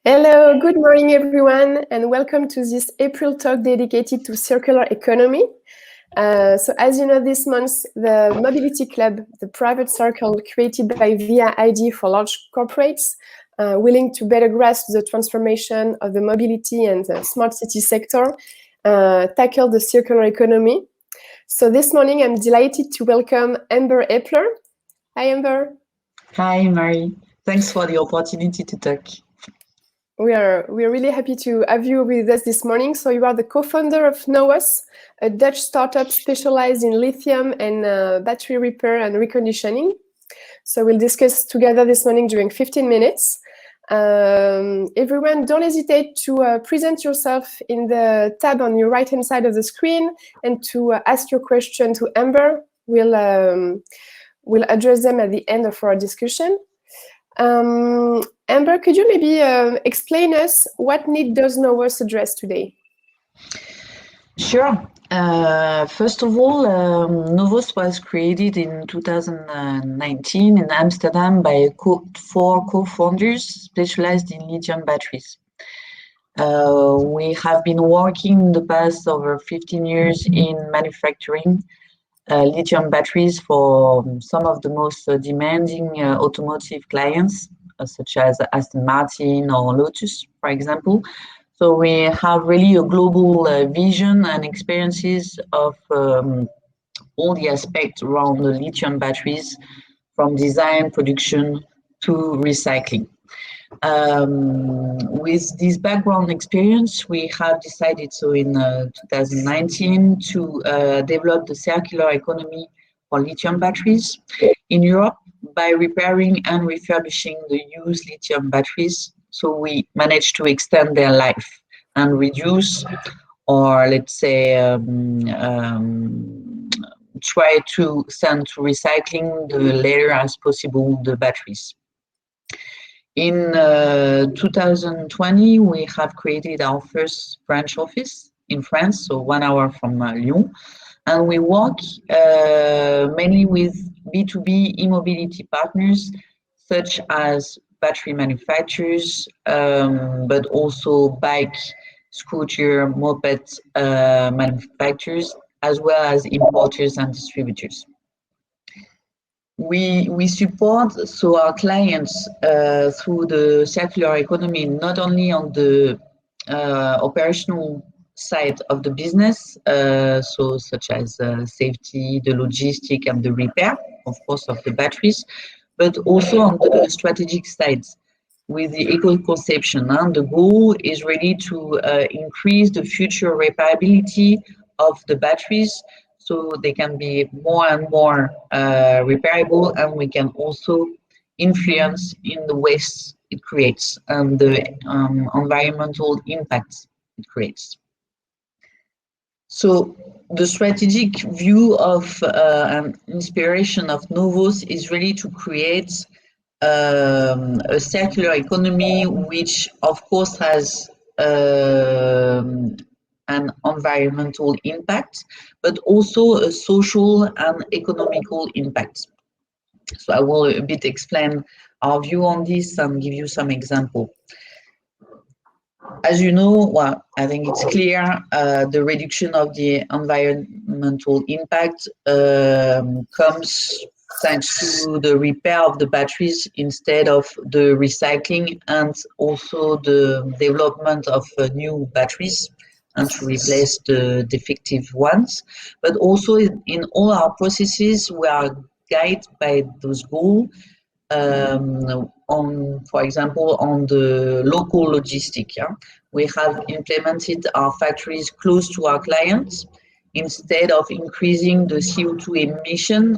Hello, good morning everyone, and welcome to this April talk dedicated to circular economy. So as you know, this month, the Mobility Club, the private circle created by VIA ID for large corporates, willing to better grasp the transformation of the mobility and the smart city sector, tackle the circular economy. So this morning, I'm delighted to welcome Ambre Eppler. Hi, Ambre. Hi, Marie. Thanks for the opportunity to talk. We are really happy to have you with us this morning. So you are the co-founder of Nowos, a Dutch startup specialized in lithium and battery repair and reconditioning. So we'll discuss together this morning during 15 minutes. Everyone, don't hesitate to present yourself in the tab on your right-hand side of the screen and to ask your question to Ambre. We'll address them at the end of our discussion. Ambre, could you maybe explain us what need does Nowos address today? Sure. First of all, Nowos was created in 2019 in Amsterdam by four co-founders specialized in lithium batteries. We have been working in the past over 15 years in manufacturing lithium batteries for some of the most demanding automotive clients, such as Aston Martin or Lotus, for example. So we have really a global vision and experiences of all the aspects around the lithium batteries, from design, production to recycling. With this background experience, we have decided in 2019 to develop the circular economy for lithium batteries in Europe by repairing and refurbishing the used lithium batteries. So we managed to extend their life and reduce, or let's say, try to send to recycling the later as possible the batteries. In 2020, we have created our first branch office in France, so 1 hour from Lyon, and we work mainly with B2B e-mobility partners, such as battery manufacturers, but also bike, scooter, moped manufacturers, as well as importers and distributors. We support our clients through the circular economy, not only on the operational side of the business, such as safety, the logistic, and the repair, of course, of the batteries, but also on the strategic side with the eco-conception. And the goal is really to increase the future repairability of the batteries, so they can be more and more repairable, and we can also influence in the waste it creates and the environmental impact it creates. So the strategic view of and inspiration of Nowos is really to create a circular economy, which of course has an environmental impact, but also a social and economical impact. So I will a bit explain our view on this and give you some example. As you know, well, I think it's clear, the reduction of the environmental impact comes thanks to the repair of the batteries instead of the recycling, and also the development of new batteries and to replace the defective ones. But also in all our processes, we are guided by those goals. For example, on the local logistic, we have implemented our factories close to our clients instead of increasing the CO2 emission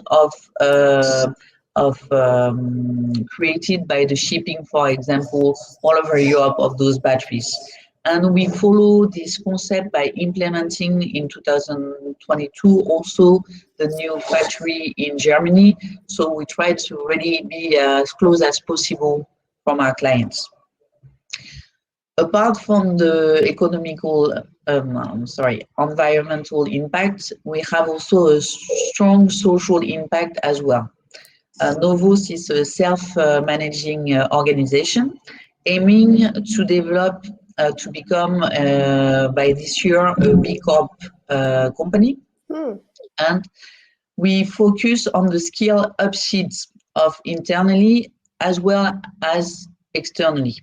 created by the shipping, for example, all over Europe of those batteries. And we follow this concept by implementing in 2022 also the new factory in Germany. So we try to really be as close as possible from our clients. Apart from the environmental impact, we have also a strong social impact as well. Nowos is a self-managing organization. aiming to develop to become by this year a B Corp company, and we focus on the skill upsheets of internally as well as externally.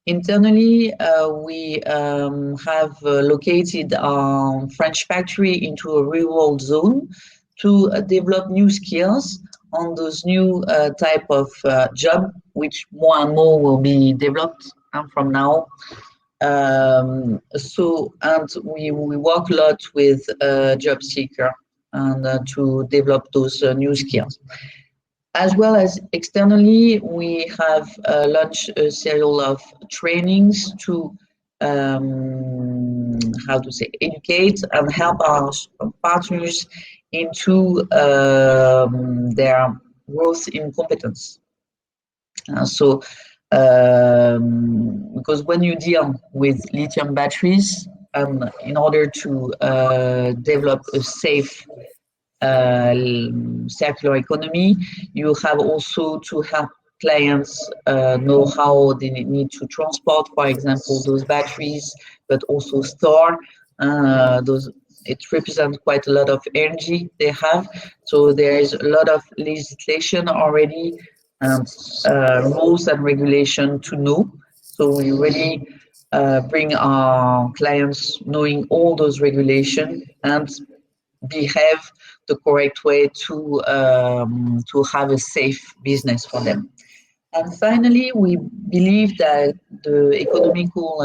Internally, we have located our French factory into a rural zone to develop new skills on those new type of job, which more and more will be developed from now. And we work a lot with job seeker and to develop those new skills. As well as externally, we have launched a series of trainings to educate and help our partners into their growth in competence. Because when you deal with lithium batteries, in order to develop a safe circular economy, you have also to help clients know how they need to transport, for example, those batteries, but also store those. It represents quite a lot of energy they have. So there is a lot of legislation already and rules and regulation to know. So we really bring our clients knowing all those regulations and behave the correct way to have a safe business for them. And finally, we believe that the economical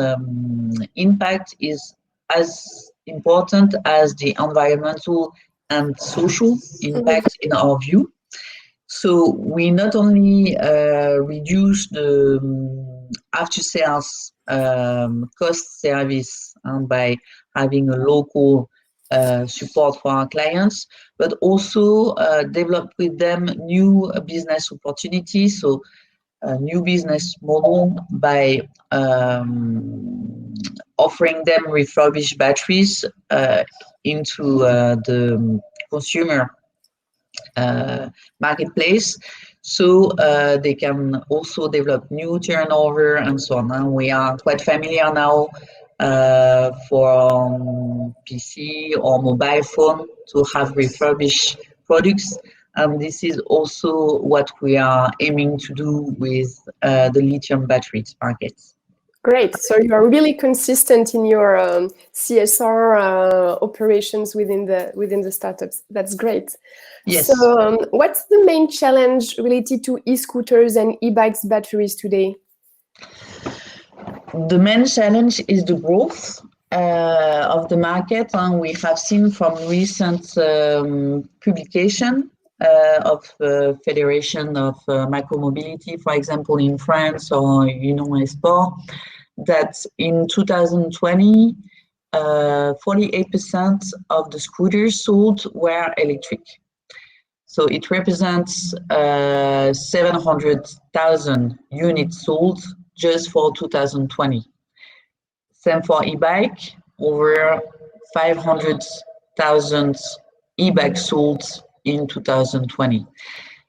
impact is as important as the environmental and social impact in our view. So we not only reduce the after sales cost service by having a local support for our clients, but also develop with them new business opportunities. So a new business model by offering them refurbished batteries into the consumer marketplace, so they can also develop new turnover and so on. And we are quite familiar now for PC or mobile phone to have refurbished products. And this is also what we are aiming to do with the lithium batteries market. Great. So you are really consistent in your CSR operations within the startups. That's great. Yes. So what's the main challenge related to e-scooters and e-bikes batteries today? The main challenge is the growth of the market, and we have seen from recent publication of Federation of Micromobility, for example, in France or Esport, that in 2020, 48% of the scooters sold were electric. So it represents 700,000 units sold just for 2020. Same for e-bike, over 500,000 e-bikes sold in 2020.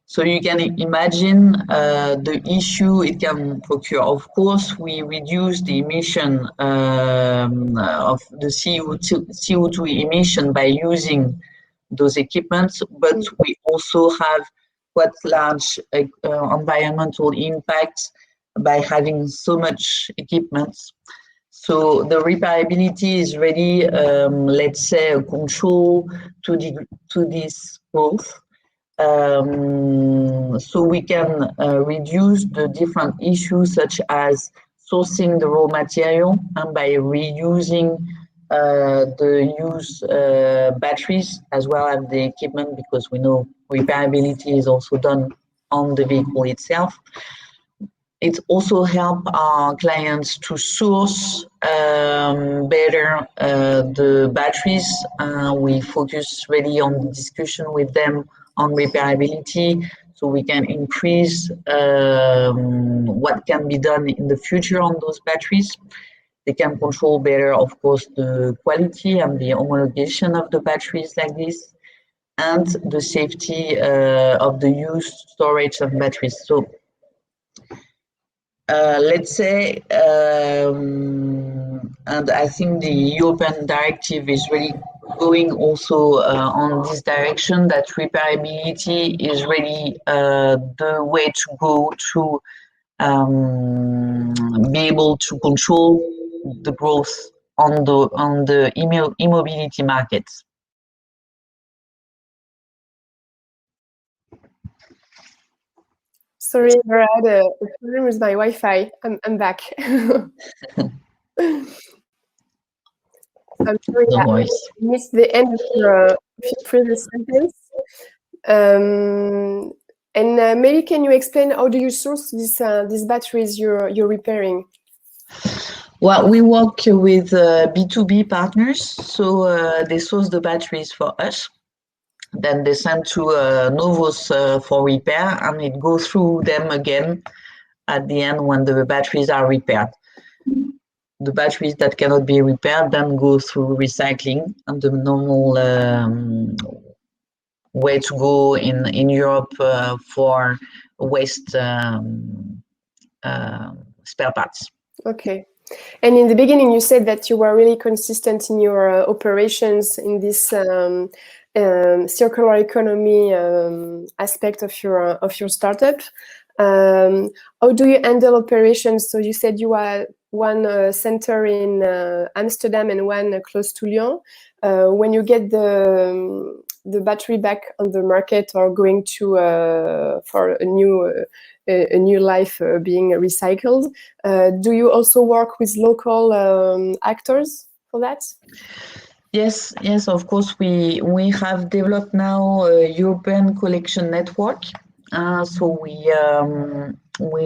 So you can imagine the issue it can procure. Of course, we reduce the emission of the CO2 emission by using those equipments, but we also have quite large environmental impact by having so much equipment. So the repairability is really, let's say, a control to this growth. So we can reduce the different issues such as sourcing the raw material and by reusing the used batteries as well as the equipment, because we know repairability is also done on the vehicle itself. It also helps our clients to source better the batteries. We focus really on the discussion with them on repairability, so we can increase what can be done in the future on those batteries. They can control better, of course, the quality and the homologation of the batteries like this, and the safety of the used storage of batteries. So let's say, and I think the European directive is really going also on this direction, that repairability is really the way to go to be able to control the growth on the e-mobility markets. Sorry, I had a problem with my Wi-Fi. I'm back. I'm sorry, No I worries. missed the end of your previous sentence. And maybe can you explain how do you source these batteries you're repairing? Well, we work with B2B partners, so they source the batteries for us. Then they send to Nowos for repair, and it goes through them again at the end when the batteries are repaired. The batteries that cannot be repaired then go through recycling, and the normal way to go in Europe for waste spare parts. Okay. And in the beginning, you said that you were really consistent in your operations in this circular economy aspect of your startup. How do you handle operations? So you said you are one center in Amsterdam and one close to Lyon. When you get the battery back on the market or going to for a new life being recycled, do you also work with local actors for that? Yes, of course. We have developed now a European collection network. So we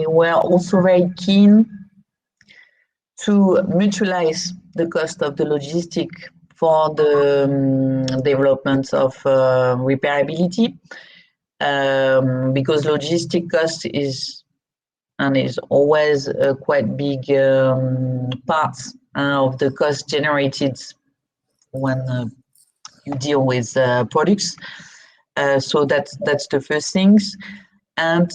were also very keen to mutualize the cost of the logistic for the development of repairability, because logistic cost is always a quite big part of the cost generated when you deal with products. So that's the first things. And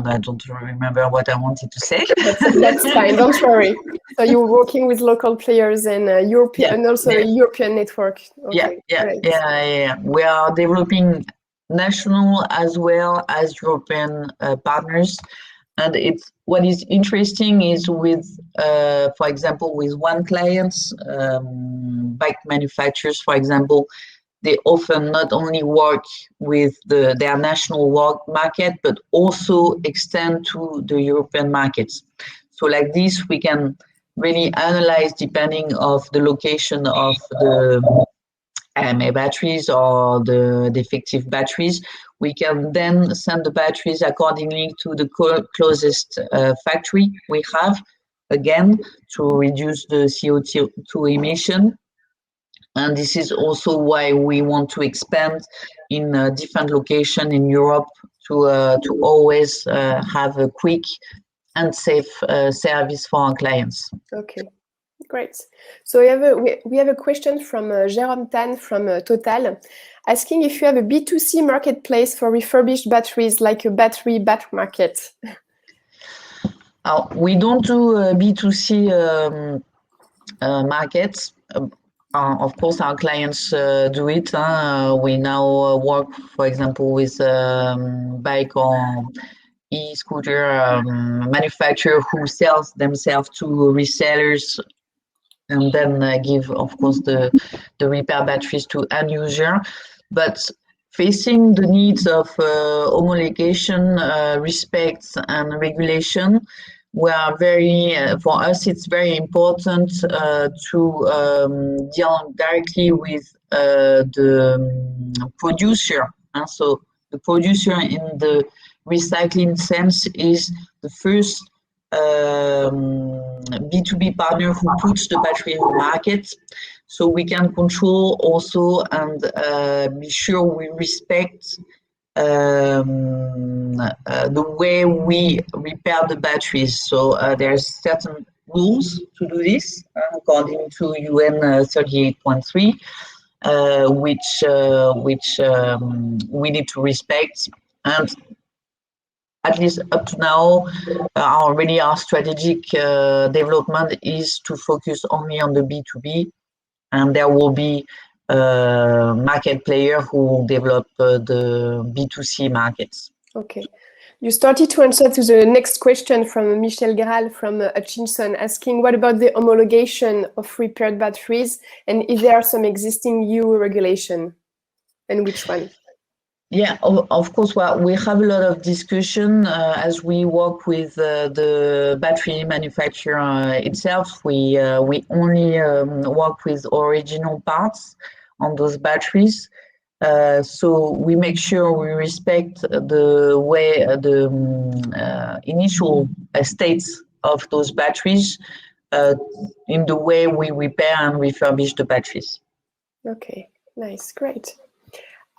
I don't remember what I wanted to say. That's fine. Don't worry. So you're working with local players and European, and also a European network. Okay, yeah. We are developing national as well as European partners. And what is interesting is with, for example, with one client, bike manufacturers, for example, they often not only work with their national market, but also extend to the European markets. So like this, we can really analyze depending of the location of the AMA batteries or the defective batteries. We can then send the batteries accordingly to the closest factory we have, again, to reduce the CO2 emission. And this is also why we want to expand in a different location in Europe to always have a quick and safe service for our clients. Okay, great. So we have a question from Jérôme Tan from Total, asking if you have a B2C marketplace for refurbished batteries, like a battery back market. We don't do B2C markets. Of course, our clients do it. We now work, for example, with bike or e-scooter manufacturer who sells themselves to resellers, and then give, of course, the repair batteries to end user. But facing the needs of homologation, respect, and regulation, we are for us, it's very important to deal directly with the producer. So the producer in the recycling sense is the first B2B partner who puts the battery in the market. So we can control also and be sure we respect the way we repair the batteries. So there's certain rules to do this according to UN 38.3, which we need to respect. And at least up to now, our strategic development is to focus only on the B2B, and there will be market player who will develop the B2C markets. Okay. You started to answer to the next question from Michel Graal from Hutchinson, asking what about the homologation of repaired batteries, and if there are some existing EU regulation, and which one? Yeah, of course. Well, we have a lot of discussion as we work with the battery manufacturer itself. We only work with original parts on those batteries. So we make sure we respect the way the initial states of those batteries in the way we repair and refurbish the batteries. Okay, nice, great.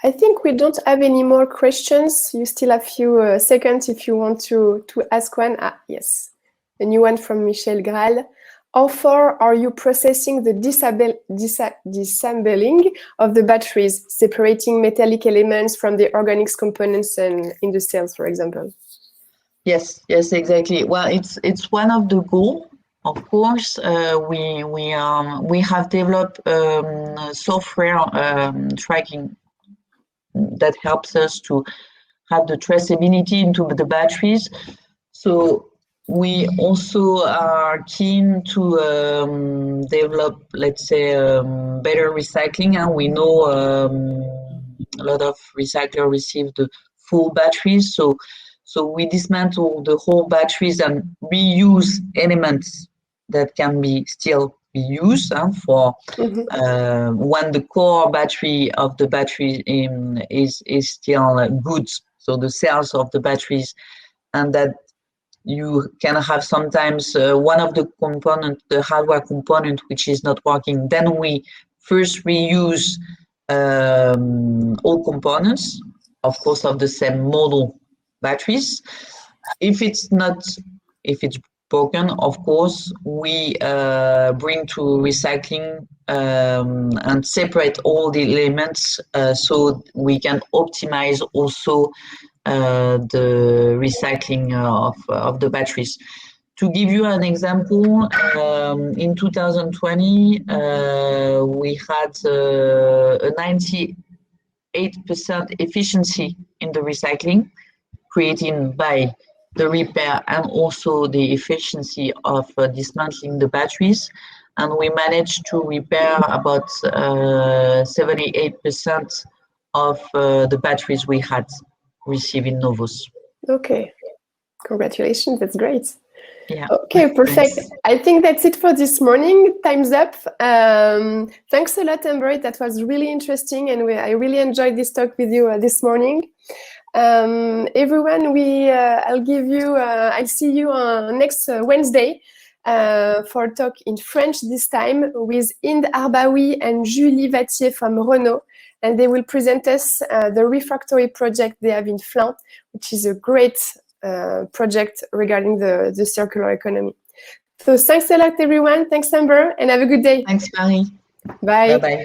I think we don't have any more questions. You still have a few seconds if you want to ask one. Yes, a new one from Michel Graal. How far are you processing the disassembling of the batteries, separating metallic elements from the organics components and in the cells, for example? Yes, exactly. Well, it's one of the goals. Of course, we have developed software tracking that helps us to have the traceability into the batteries. So we also are keen to develop, let's say, better recycling. And we know a lot of recyclers receive the full batteries. So we dismantle the whole batteries and reuse elements that can be still be used for when the core battery of the battery is still good. So the cells of the batteries, and that you can have sometimes one of the component, the hardware component, which is not working. Then we first reuse all components, of course, of the same model batteries. If it's broken, of course, we bring to recycling and separate all the elements so we can optimize also the recycling of the batteries. To give you an example, in 2020, we had a 98% efficiency in the recycling, created by the repair and also the efficiency of dismantling the batteries. And we managed to repair about 78% of the batteries we had received in Nowos. Okay, congratulations, that's great. Yeah. Okay, perfect. Thanks. I think that's it for this morning. Time's up. Thanks a lot, Ambre. That was really interesting, and I really enjoyed this talk with you this morning. Everyone, I'll see you on next Wednesday for a talk in French this time with Inde Arbaoui and Julie Vattier from Renault, and they will present us the refractory project they have in Flins, which is a great project regarding the circular economy. So thanks a lot, everyone. Thanks, Ambre, and have a good day. Thanks, Marie. Bye. Bye-bye.